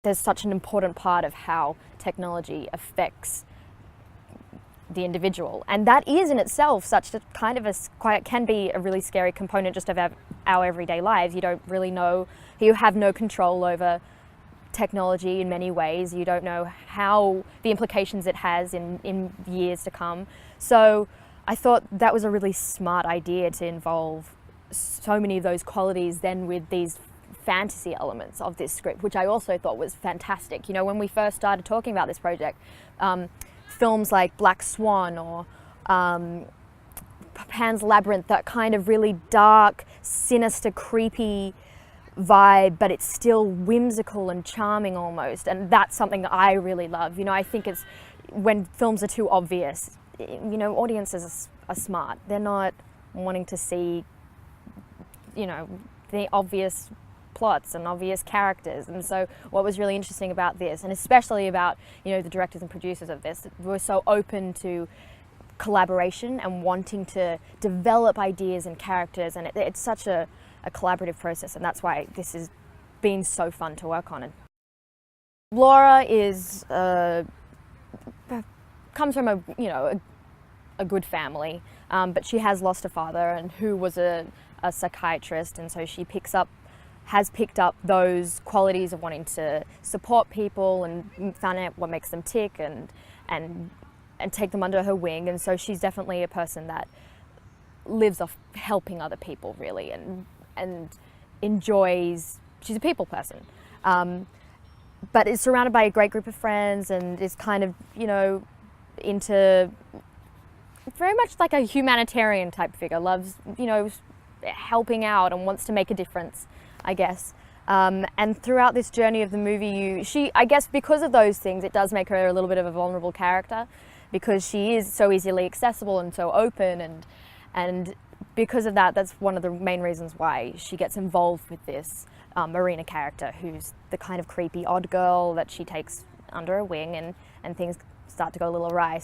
there's such an important part of how technology affects the individual, and that is in itself such a kind of can be a really scary component just of our everyday lives. You don't really know, you have no control over technology in many ways. You don't know how the implications it has in years to come. So I thought that was a really smart idea to involve so many of those qualities then with these fantasy elements of this script, which I also thought was fantastic. You know, when we first started talking about this project, films like Black Swan or Pan's Labyrinth, that kind of really dark, sinister, creepy vibe, but it's still whimsical and charming almost, and that's something that I really love. You know, I think it's when films are too obvious, you know, audiences are smart. They're not wanting to see, you know, the obvious plots and obvious characters. And so what was really interesting about this, and especially about, you know, the directors and producers of this, were so open to collaboration and wanting to develop ideas and characters, and it's such a collaborative process, and that's why this has been so fun to work on. And Laura is comes from a good family, but she has lost a father, and who was a psychiatrist, and so she has picked up those qualities of wanting to support people and find out what makes them tick and take them under her wing. And so she's definitely a person that lives off helping other people, really, and enjoys, she's a people person, but is surrounded by a great group of friends and is kind of, you know, into very much like a humanitarian type figure, loves, you know, helping out and wants to make a difference, I guess. And throughout this journey of the movie, I guess because of those things, it does make her a little bit of a vulnerable character, because she is so easily accessible and so open, and because of that, that's one of the main reasons why she gets involved with this Marina character, who's the kind of creepy odd girl that she takes under her wing, and things start to go a little awry.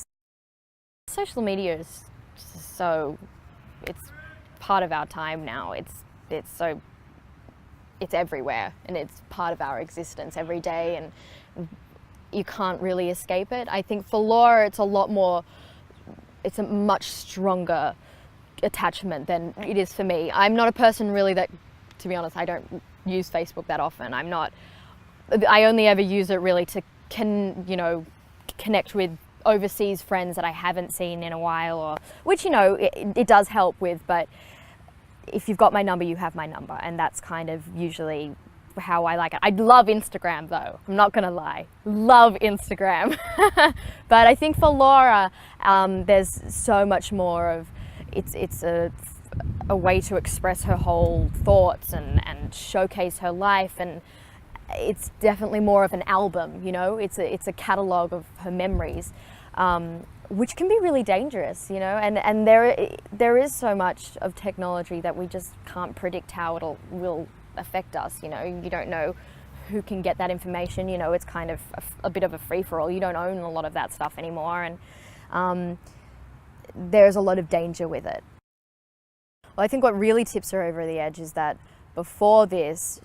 Social media is so, it's part of our time now. It's everywhere, and it's part of our existence every day, and you can't really escape it. I think for Laura, it's a much stronger attachment than it is for me. I'm not a person really that, to be honest, I don't use Facebook that often. I only ever use it really to connect with overseas friends that I haven't seen in a while, or which, you know, it does help with, but if you've got my number, you have my number, and that's kind of usually how I like it. I love Instagram though, I'm not gonna lie, love Instagram. But I think for Laura, there's so much more of, it's a way to express her whole thoughts and showcase her life, and it's definitely more of an album, you know, it's a catalogue of her memories, which can be really dangerous, you know, and there is so much of technology that we just can't predict how it will affect us, you know. You don't know who can get that information, you know, it's kind of a bit of a free-for-all. You don't own a lot of that stuff anymore, and there's a lot of danger with it. Well, I think what really tips her over the edge is that before this,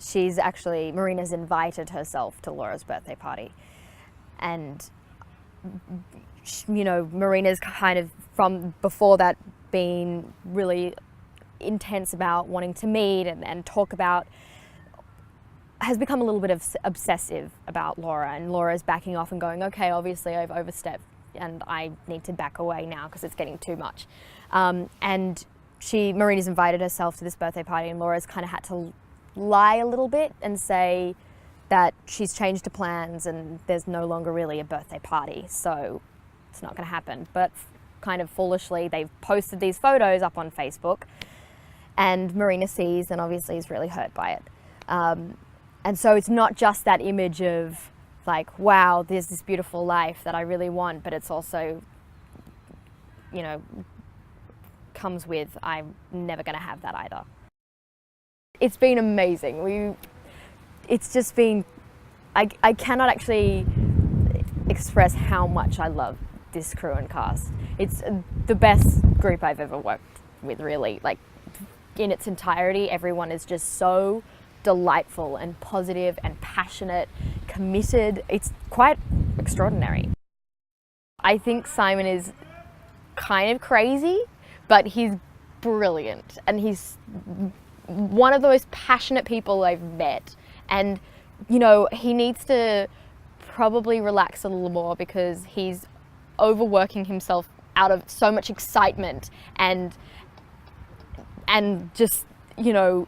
Marina's invited herself to Laura's birthday party, and, you know, Marina's kind of, from before that, been really intense about wanting to meet and talk about, has become a little bit of obsessive about Laura, and Laura's backing off and going, okay, obviously I've overstepped and I need to back away now because it's getting too much. And Marina's invited herself to this birthday party, and Laura's kind of had to lie a little bit and say that she's changed her plans and there's no longer really a birthday party, so it's not going to happen. But kind of foolishly, they've posted these photos up on Facebook, and Marina sees and obviously is really hurt by it. And so it's not just that image of like, wow, there's this beautiful life that I really want, but it's also, you know, comes with, I'm never going to have that either. It's been amazing. It's just been, I cannot actually express how much I love this crew and cast. It's the best group I've ever worked with, really. Like, in its entirety, everyone is just so delightful and positive and passionate, committed. It's quite extraordinary. I think Simon is kind of crazy, but he's brilliant, and he's one of the most passionate people I've met. And, you know, he needs to probably relax a little more because he's overworking himself out of so much excitement and just, you know,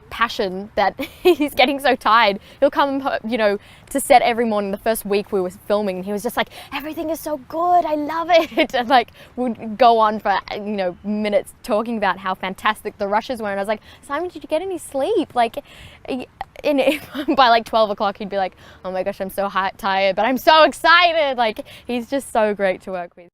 passion that he's getting so tired. He'll come, you know, to set every morning. The first week we were filming, he was just like, everything is so good, I love it. And like, would go on for, you know, minutes talking about how fantastic the rushes were. And I was like, Simon, did you get any sleep? Like, by like 12 o'clock, he'd be like, oh my gosh, I'm so tired, but I'm so excited. Like, he's just so great to work with.